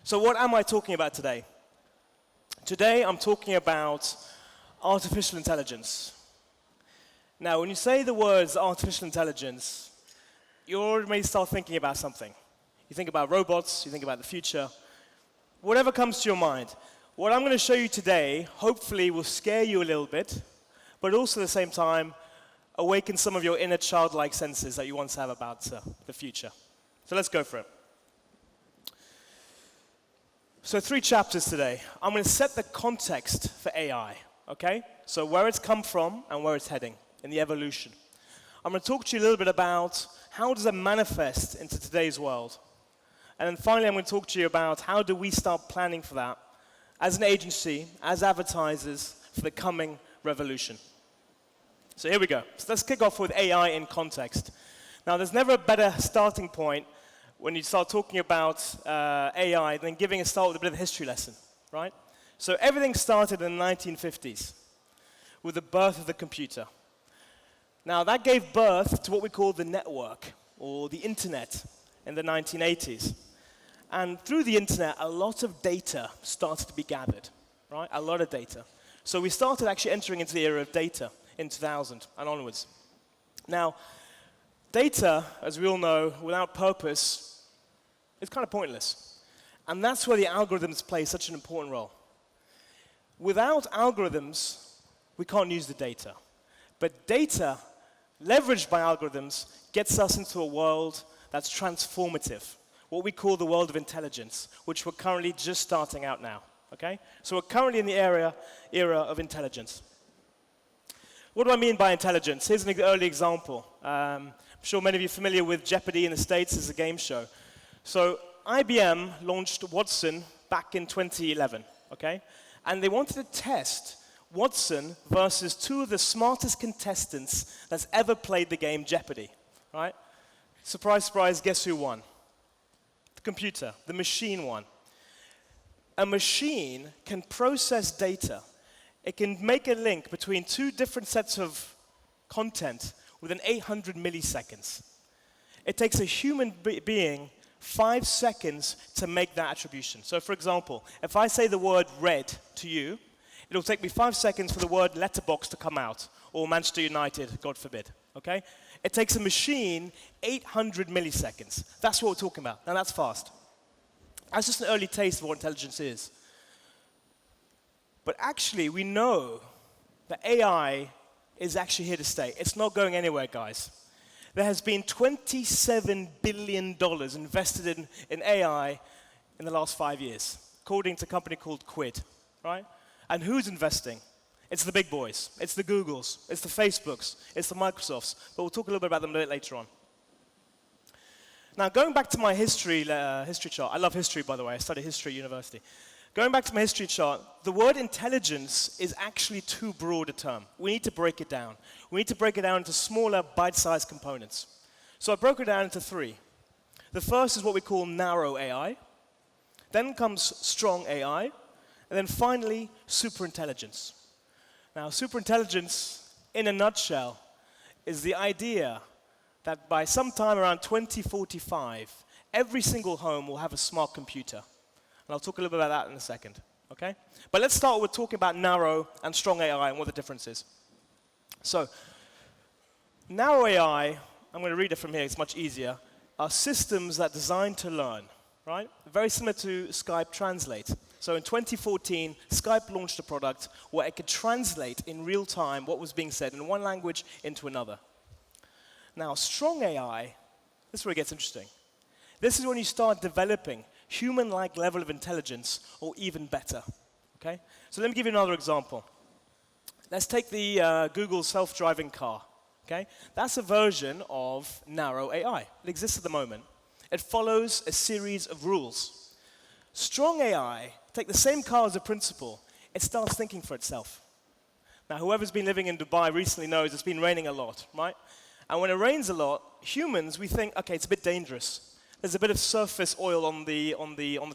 So what am I talking about today? Today I'm talking about artificial intelligence. Now, when you say the words artificial intelligence, you already start thinking about something. You think about robots, you think about the future, whatever comes to your mind. What I'm going to show you today hopefully will scare you a little bit, but also at the same time awaken some of your inner childlike senses that you once have about the future. So let's go for it. So 3 chapters today. I'm going to set the context for AI, okay? So where it's come from and where it's heading in the evolution. I'm going to talk to you a little bit about how does it manifest into today's world. And then finally, I'm going to talk to you about how do we start planning for that as an agency, as advertisers, for the coming revolution. So here we go. So let's kick off with AI in context. Now, there's never a better starting point when you start talking about AI than giving a start with a bit of a history lesson, right? So everything started in the 1950s with the birth of the computer. Now, that gave birth to what we call the network, or the internet, in the 1980s. And through the internet, a lot of data started to be gathered, right? A lot of data. So we started actually entering into the era of data in 2000 and onwards. Now, data, as we all know, without purpose, is kind of pointless. And that's where the algorithms play such an important role. Without algorithms, we can't use the data. But data, leveraged by algorithms, gets us into a world that's transformative, what we call the world of intelligence, which we're currently just starting out now, okay? So we're currently in the era of intelligence. What do I mean by intelligence? Here's an early example. I'm sure many of you are familiar with Jeopardy in the States as a game show. So IBM launched Watson back in 2011, okay? And they wanted to test Watson versus 2 of the smartest contestants that's ever played the game Jeopardy, right? Surprise, surprise, guess who won? The computer, the machine won. A machine can process data. It can make a link between 2 different sets of content within 800 milliseconds. It takes a human being 5 seconds to make that attribution. So for example, if I say the word red to you, it'll take me 5 seconds for the word letterbox to come out, or Manchester United, God forbid, okay? It takes a machine 800 milliseconds. That's what we're talking about. Now that's fast. That's just an early taste of what intelligence is. But actually, we know that AI is actually here to stay. It's not going anywhere, guys. There has been $27 billion invested in AI in the last 5 years, according to a company called Quid, right? And who's investing? It's the big boys. It's the Googles. It's the Facebooks. It's the Microsofts. But we'll talk a little bit about them a bit later on. Now, going back to my history chart. I love history, by the way. I studied history at university. Going back to my history chart, the word intelligence is actually too broad a term. We need to break it down. We need to break it down into smaller, bite-sized components. So I broke it down into 3. The first is what we call narrow AI. Then comes strong AI. And then finally, superintelligence. Now, superintelligence, in a nutshell, is the idea that by sometime around 2045, every single home will have a smart computer. And I'll talk a little bit about that in a second, okay? But let's start with talking about narrow and strong AI and what the difference is. So, narrow AI, I'm going to read it from here, it's much easier, are systems that are designed to learn, right? Very similar to Skype Translate. So in 2014, Skype launched a product where it could translate in real time what was being said in one language into another. Now, strong AI, this is where it gets interesting. This is when you start developing human-like level of intelligence, or even better, okay? So let me give you another example. Let's take the Google self-driving car, okay? That's a version of narrow AI. It exists at the moment. It follows a series of rules. Strong AI, take the same car as a principle, it starts thinking for itself. Now, whoever's been living in Dubai recently knows it's been raining a lot, right? And when it rains a lot, humans, we think, okay, it's a bit dangerous. There's a bit of surface oil on the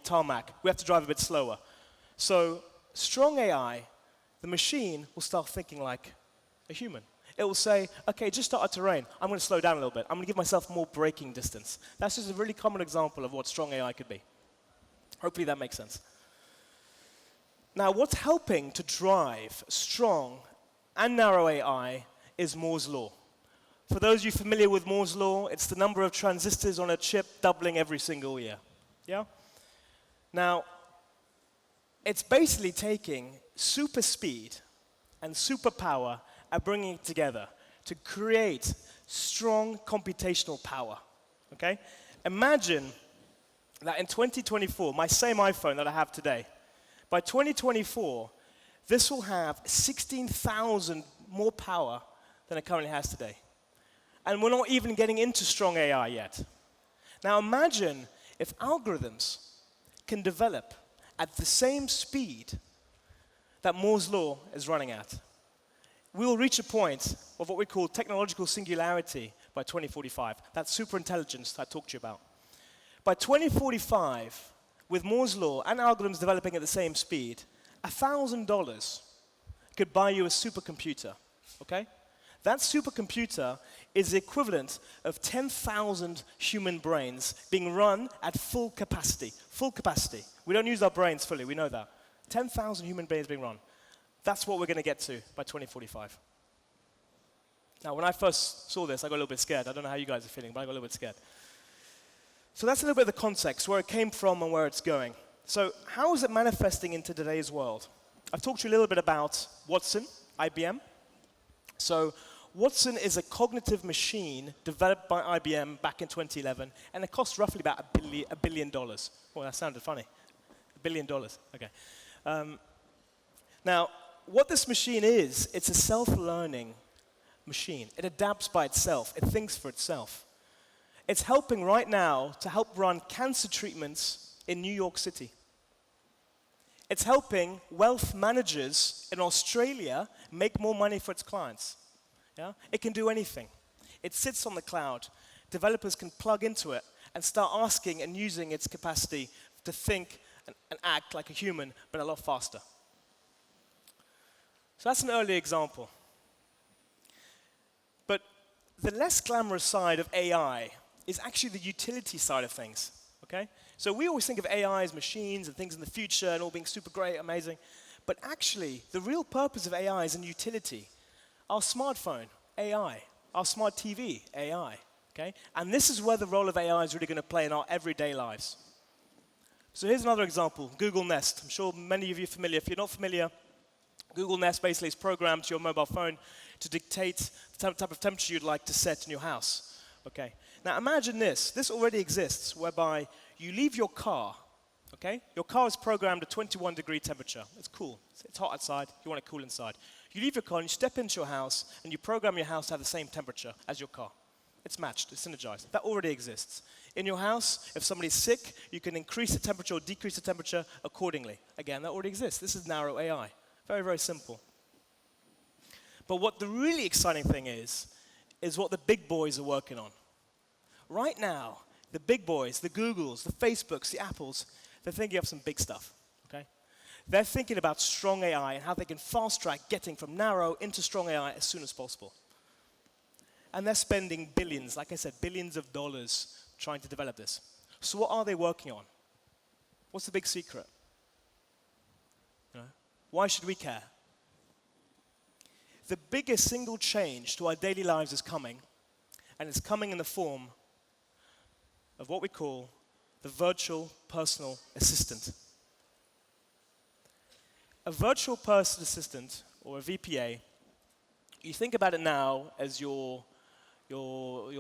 tarmac. We have to drive a bit slower. So strong AI, the machine will start thinking like a human. It will say, okay, just started to rain. I'm going to slow down a little bit. I'm going to give myself more braking distance. That's just a really common example of what strong AI could be. Hopefully that makes sense. Now, what's helping to drive strong and narrow AI is Moore's law. For those of you familiar with Moore's law, it's the number of transistors on a chip doubling every single year. Yeah? Now, it's basically taking super speed and super power and bringing it together to create strong computational power. Okay? Imagine that in 2024, my same iPhone that I have today, by 2024, this will have 16,000 more power than it currently has today. And we're not even getting into strong AI yet. Now imagine if algorithms can develop at the same speed that Moore's law is running at. We will reach a point of what we call technological singularity by 2045. That's superintelligence I talked to you about. By 2045, with Moore's law and algorithms developing at the same speed, $1,000 could buy you a supercomputer, okay? That supercomputer is the equivalent of 10,000 human brains being run at full capacity. Full capacity. We don't use our brains fully, we know that. 10,000 human brains being run. That's what we're going to get to by 2045. Now, when I first saw this, I got a little bit scared. I don't know how you guys are feeling, but I got a little bit scared. So that's a little bit of the context, where it came from and where it's going. So how is it manifesting into today's world? I've talked to you a little bit about Watson, IBM. So Watson is a cognitive machine developed by IBM back in 2011, and it costs roughly about $1 billion. Well, that sounded funny. $1 billion, okay. Now, what this machine is, it's a self-learning machine. It adapts by itself. It thinks for itself. It's helping right now to help run cancer treatments in New York City. It's helping wealth managers in Australia make more money for its clients. Yeah? It can do anything. It sits on the cloud. Developers can plug into it and start asking and using its capacity to think and act like a human, but a lot faster. So that's an early example. But the less glamorous side of AI is actually the utility side of things, okay? So we always think of AI as machines and things in the future and all being super great, amazing. But actually, the real purpose of AI is in utility. Our smartphone, AI. Our smart TV, AI, okay? And this is where the role of AI is really going to play in our everyday lives. So here's another example, Google Nest. I'm sure many of you are familiar. If you're not familiar, Google Nest basically is programmed to your mobile phone to dictate the type of temperature you'd like to set in your house. Okay. Now imagine this. This already exists, whereby you leave your car, okay? Your car is programmed at 21-degree temperature. It's cool. It's hot outside. You want it cool inside. You leave your car and you step into your house and you program your house to have the same temperature as your car. It's matched. It's synergized. That already exists. In your house, if somebody's sick, you can increase the temperature or decrease the temperature accordingly. Again, that already exists. This is narrow AI. Very, very simple. But what the really exciting thing is what the big boys are working on. Right now, the big boys, the Googles, the Facebooks, the Apples, they're thinking of some big stuff, okay? They're thinking about strong AI and how they can fast-track getting from narrow into strong AI as soon as possible. And they're spending billions, like I said, billions of dollars trying to develop this. So what are they working on? What's the big secret? You know? Why should we care? The biggest single change to our daily lives is coming, and it's coming in the form of what we call the virtual personal assistant. A virtual personal assistant, or a VPA, you think about it now as your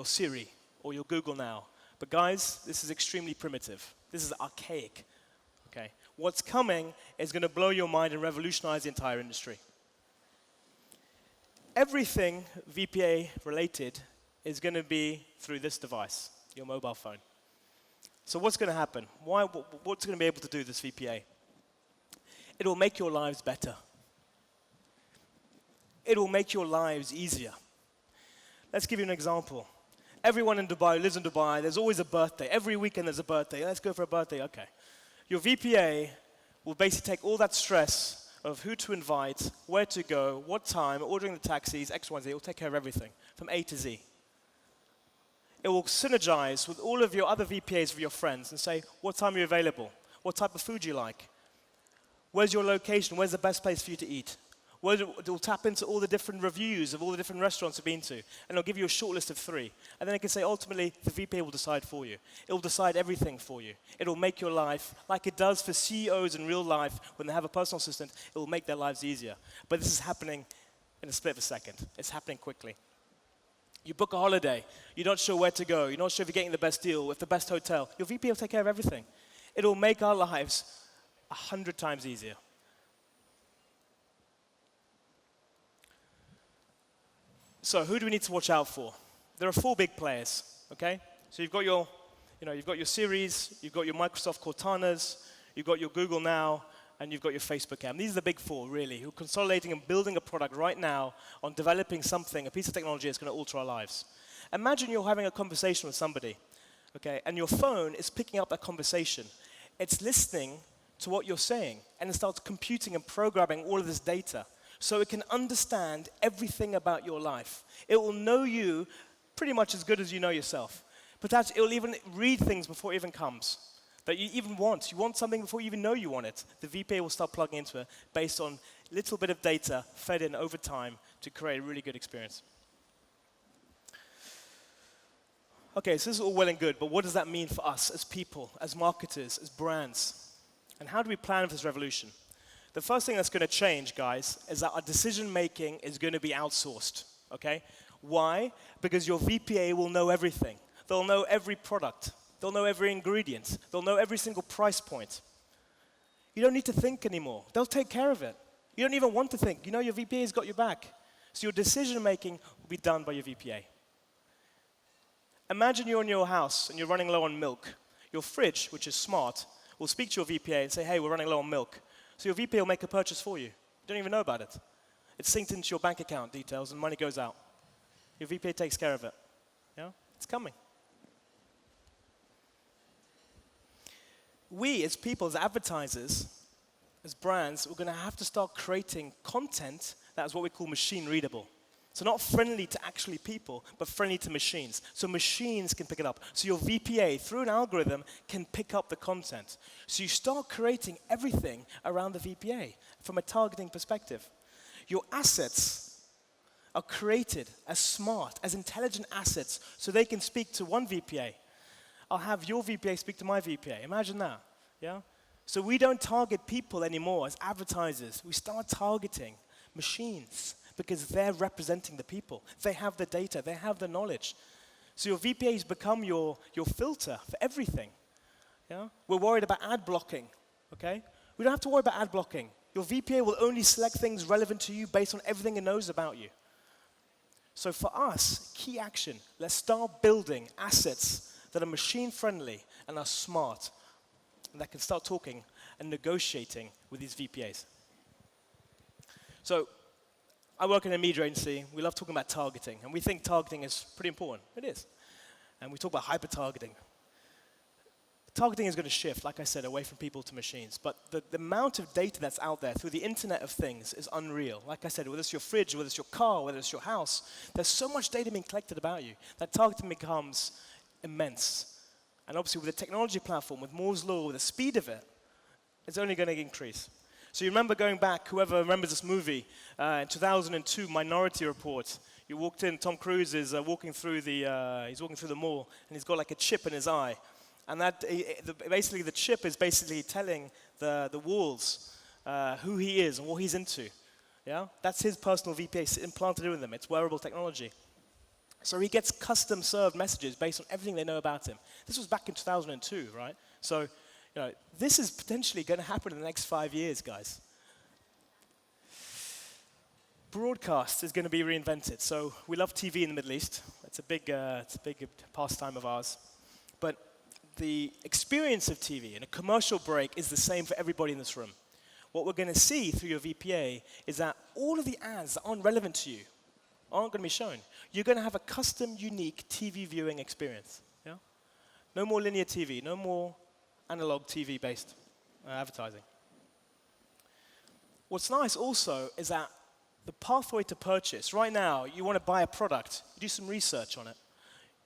Siri or your Google Now. But guys, this is extremely primitive. This is archaic. Okay? What's coming is going to blow your mind and revolutionize the entire industry. Everything VPA related is going to be through this device, your mobile phone. So what's going to happen? What's going to be able to do this VPA? It will make your lives better. It will make your lives easier. Let's give you an example. Everyone in Dubai who lives in Dubai, there's always a birthday. Every weekend there's a birthday. Let's go for a birthday. Okay. Your VPA will basically take all that stress of who to invite, where to go, what time, ordering the taxis, X, Y, Z. It will take care of everything from A to Z. It will synergize with all of your other VPAs of your friends and say, what time are you available? what type of food you like, where's your location, where's the best place for you to eat. It'll tap into all the different reviews of all the different restaurants you've been to, and it'll give you a short list of 3. And then it can say, ultimately, the VPA will decide for you. It'll decide everything for you. It'll make your life, like it does for CEOs in real life when they have a personal assistant, it will make their lives easier. But this is happening in a split of a second. It's happening quickly. You book a holiday, you're not sure where to go, you're not sure if you're getting the best deal, with the best hotel. Your VPA will take care of everything. It'll make our lives 100 times easier. So who do we need to watch out for? There are 4 big players, okay? So you've got your Siris, you've got your Microsoft Cortanas, you've got your Google Now, and you've got your Facebook app. These are the big 4, really, who are consolidating and building a product right now on developing something, a piece of technology that's going to alter our lives. Imagine you're having a conversation with somebody, okay, and your phone is picking up that conversation. It's listening to what you're saying, and it starts computing and programming all of this data. So it can understand everything about your life. It will know you pretty much as good as you know yourself. Perhaps it will even read things before it even comes that you even want. You want something before you even know you want it. The VPA will start plugging into it based on a little bit of data fed in over time to create a really good experience. Okay, so this is all well and good, but what does that mean for us as people, as marketers, as brands? And how do we plan for this revolution? The first thing that's going to change, guys, is that our decision-making is going to be outsourced, okay? Why? Because your VPA will know everything. They'll know every product. They'll know every ingredient. They'll know every single price point. You don't need to think anymore. They'll take care of it. You don't even want to think. You know your VPA's got your back. So your decision-making will be done by your VPA. Imagine you're in your house and you're running low on milk. Your fridge, which is smart, will speak to your VPA and say, hey, we're running low on milk. So your VPA will make a purchase for you. You don't even know about it. It's synced into your bank account details and money goes out. Your VPA takes care of it. Yeah? It's coming. We, as people, as advertisers, as brands, we're going to have to start creating content that is what we call machine readable. So not friendly to actually people, but friendly to machines. So machines can pick it up. So your VPA, through an algorithm, can pick up the content. So you start creating everything around the VPA from a targeting perspective. Your assets are created as smart, as intelligent assets, so they can speak to one VPA. I'll have your VPA speak to my VPA. Imagine that, yeah? So we don't target people anymore as advertisers. We start targeting machines, because they're representing the people. They have the data, they have the knowledge. So your VPAs become your filter for everything. Yeah? We're worried about ad blocking, okay? We don't have to worry about ad blocking. Your VPA will only select things relevant to you based on everything it knows about you. So for us, key action, let's start building assets that are machine-friendly and are smart, and that can start talking and negotiating with these VPAs. So I work in a media agency. We love talking about targeting, and we think targeting is pretty important. It is. And we talk about hyper-targeting. Targeting is going to shift, like I said, away from people to machines. But the amount of data that's out there through the Internet of Things is unreal. Like I said, whether it's your fridge, whether it's your car, whether it's your house, there's so much data being collected about you that targeting becomes immense. And obviously with the technology platform, with Moore's Law, with the speed of it, it's only going to increase. So you remember going back, whoever remembers this movie, in 2002, Minority Report. You walked in, Tom Cruise is walking through the mall, and he's got like a chip in his eye. And that, basically the chip is basically telling the walls who he is and what he's into. Yeah? That's his personal VPA implanted in them. It's wearable technology. So he gets custom served messages based on everything they know about him. This was back in 2002, right? So, this is potentially going to happen in the next 5 years, guys. Broadcast is going to be reinvented. So we love TV in the Middle East. It's a big pastime of ours. But the experience of TV in a commercial break is the same for everybody in this room. What we're going to see through your VPA is that all of the ads that aren't relevant to you aren't going to be shown. You're going to have a custom, unique TV viewing experience. Yeah? No more linear TV, no more analog TV-based advertising. What's nice also is that the pathway to purchase, right now, you want to buy a product, you do some research on it.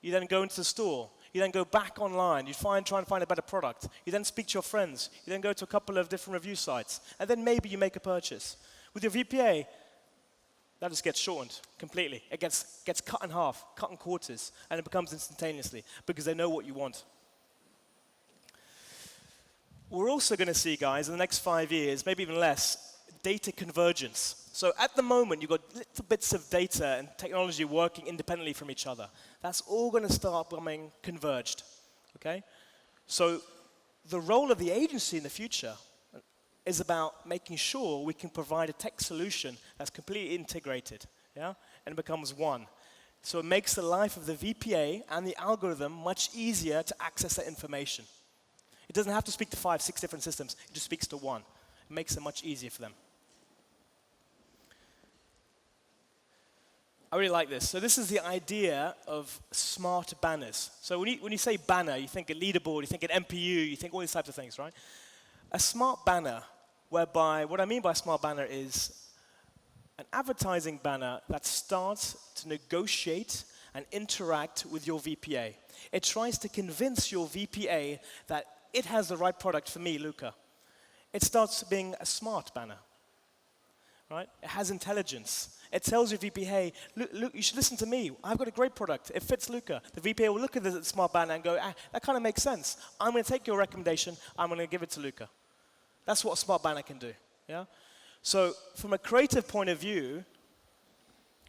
You then go into the store, You then go back online. You try and find a better product. You then speak to your friends. You then go to a couple of different review sites. And then maybe you make a purchase. With your VPA, that just gets shortened completely. It gets cut in half, cut in quarters, and it becomes instantaneously because they know what you want. We're also going to see, guys, in the next 5 years, maybe even less, data convergence. So at the moment, you've got little bits of data and technology working independently from each other. That's all going to start becoming converged, okay? So the role of the agency in the future is about making sure we can provide a tech solution that's completely integrated, yeah? And it becomes one. So it makes the life of the VPA and the algorithm much easier to access that information. It doesn't have to speak to 5, 6 different systems. It just speaks to one. It makes it much easier for them. I really like this. So this is the idea of smart banners. So when you say banner, you think a leaderboard, you think an MPU, you think all these types of things, right? A smart banner, whereby, what I mean by smart banner is an advertising banner that starts to negotiate and interact with your VPA. It tries to convince your VPA that it has the right product for me, Luca. It starts being a smart banner, right? It has intelligence. It tells your VPA, hey, Luke, you should listen to me. I've got a great product. It fits Luca. The VPA will look at the smart banner and go, that kind of makes sense. I'm going to take your recommendation. I'm going to give it to Luca. That's what a smart banner can do, yeah? So from a creative point of view,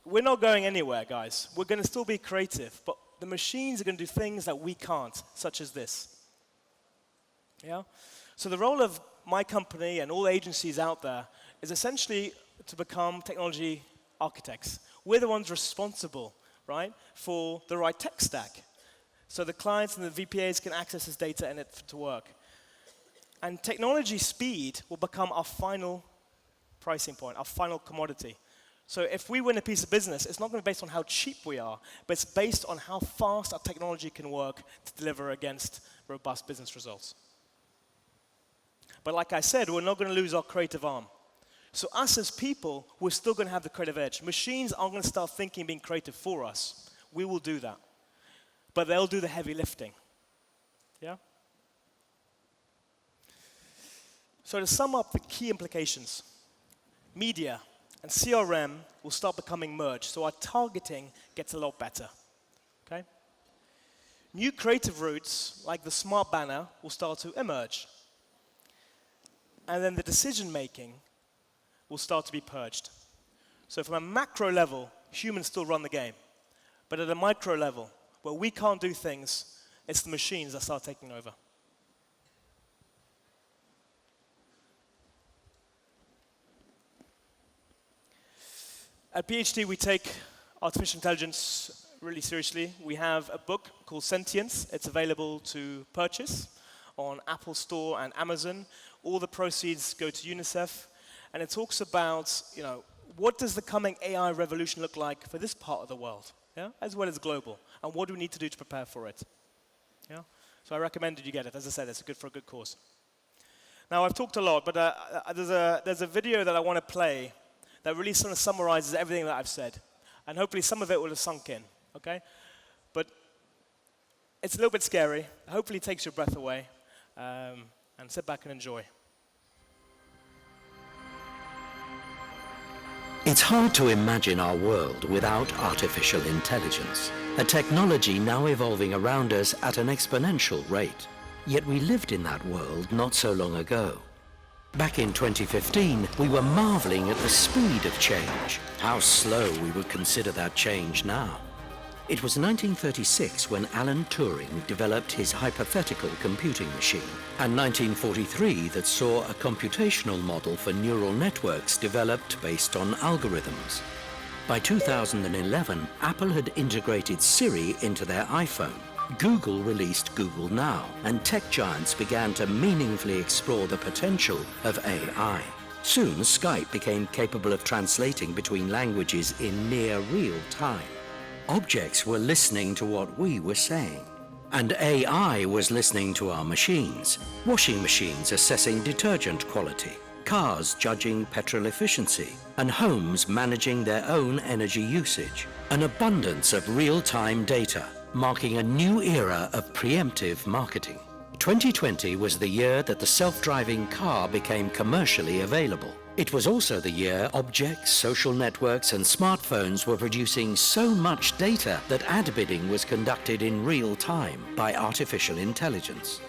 we're not going anywhere, guys. We're going to still be creative, but the machines are going to do things that we can't, such as this. Yeah? So the role of my company and all agencies out there is essentially to become technology architects. We're the ones responsible, right, for the right tech stack. So the clients and the VPAs can access this data and it to work. And technology speed will become our final pricing point, our final commodity. So if we win a piece of business, it's not going to be based on how cheap we are, but it's based on how fast our technology can work to deliver against robust business results. But like I said, we're not going to lose our creative arm. So us as people, we're still going to have the creative edge. Machines aren't going to start thinking being creative for us. We will do that. But they'll do the heavy lifting. Yeah? So to sum up the key implications, media and CRM will start becoming merged, so our targeting gets a lot better. Okay? New creative routes, like the smart banner, will start to emerge. And then the decision-making will start to be purged. So from a macro level, humans still run the game. But at a micro level, where we can't do things, it's the machines that start taking over. At PhD, we take artificial intelligence really seriously. We have a book called Sentience. It's available to purchase on Apple Store and Amazon. All the proceeds go to UNICEF. And it talks about, what does the coming AI revolution look like for this part of the world, yeah, as well as global? And what do we need to do to prepare for it? Yeah? So I recommend that you get it. As I said, it's good for a good cause. Now, I've talked a lot, but there's a video that I want to play that really sort of summarizes everything that I've said. And hopefully some of it will have sunk in, okay? But it's a little bit scary. Hopefully it takes your breath away. And sit back and enjoy. It's hard to imagine our world without artificial intelligence, a technology now evolving around us at an exponential rate. Yet we lived in that world not so long ago. Back in 2015, we were marveling at the speed of change, how slow we would consider that change now. It was 1936 when Alan Turing developed his hypothetical computing machine, and 1943 that saw a computational model for neural networks developed based on algorithms. By 2011, Apple had integrated Siri into their iPhone. Google released Google Now, and tech giants began to meaningfully explore the potential of AI. Soon, Skype became capable of translating between languages in near real time. Objects were listening to what we were saying. And AI was listening to our machines. Washing machines assessing detergent quality, cars judging petrol efficiency, and homes managing their own energy usage. An abundance of real-time data, marking a new era of preemptive marketing. 2020 was the year that the self-driving car became commercially available. It was also the year objects, social networks and smartphones were producing so much data that ad bidding was conducted in real time by artificial intelligence.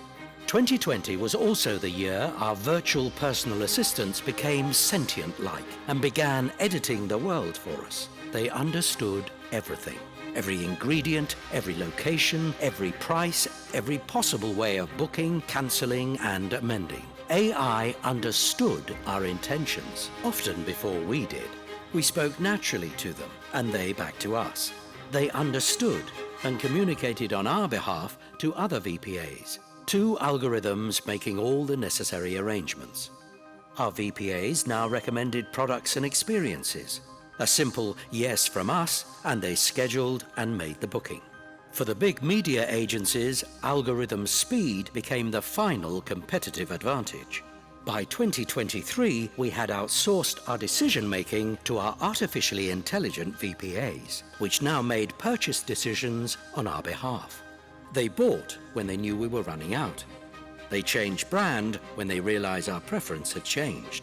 2020 was also the year our virtual personal assistants became sentient-like and began editing the world for us. They understood everything. Every ingredient, every location, every price, every possible way of booking, cancelling and amending. AI understood our intentions, often before we did. We spoke naturally to them, and they back to us. They understood and communicated on our behalf to other VPAs, two algorithms making all the necessary arrangements. Our VPAs now recommended products and experiences. A simple yes from us, and they scheduled and made the booking. For the big media agencies, algorithm speed became the final competitive advantage. By 2023, we had outsourced our decision-making to our artificially intelligent VPAs, which now made purchase decisions on our behalf. They bought when they knew we were running out. They changed brand when they realized our preference had changed.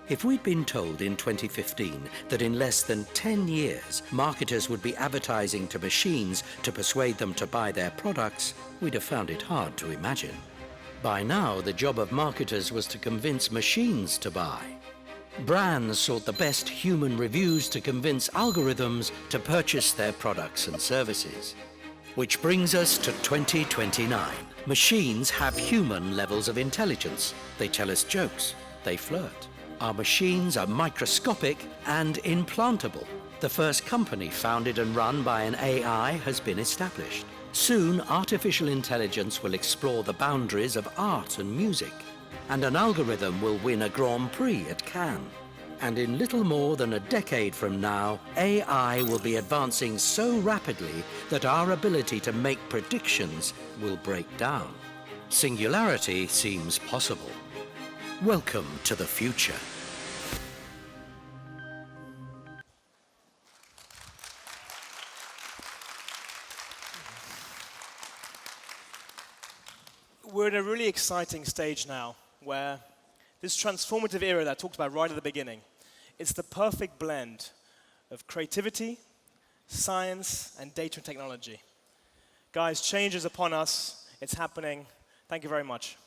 If we'd been told in 2015 that in less than 10 years, marketers would be advertising to machines to persuade them to buy their products, we'd have found it hard to imagine. By now, the job of marketers was to convince machines to buy. Brands sought the best human reviews to convince algorithms to purchase their products and services. Which brings us to 2029. Machines have human levels of intelligence. They tell us jokes. They flirt. Our machines are microscopic and implantable. The first company founded and run by an AI has been established. Soon, artificial intelligence will explore the boundaries of art and music, and an algorithm will win a Grand Prix at Cannes. And in little more than a decade from now, AI will be advancing so rapidly that our ability to make predictions will break down. Singularity seems possible. Welcome to the future. We're in a really exciting stage now where this transformative era that I talked about right at the beginning, it's the perfect blend of creativity, science, and data and technology. Guys, change is upon us. It's happening. Thank you very much.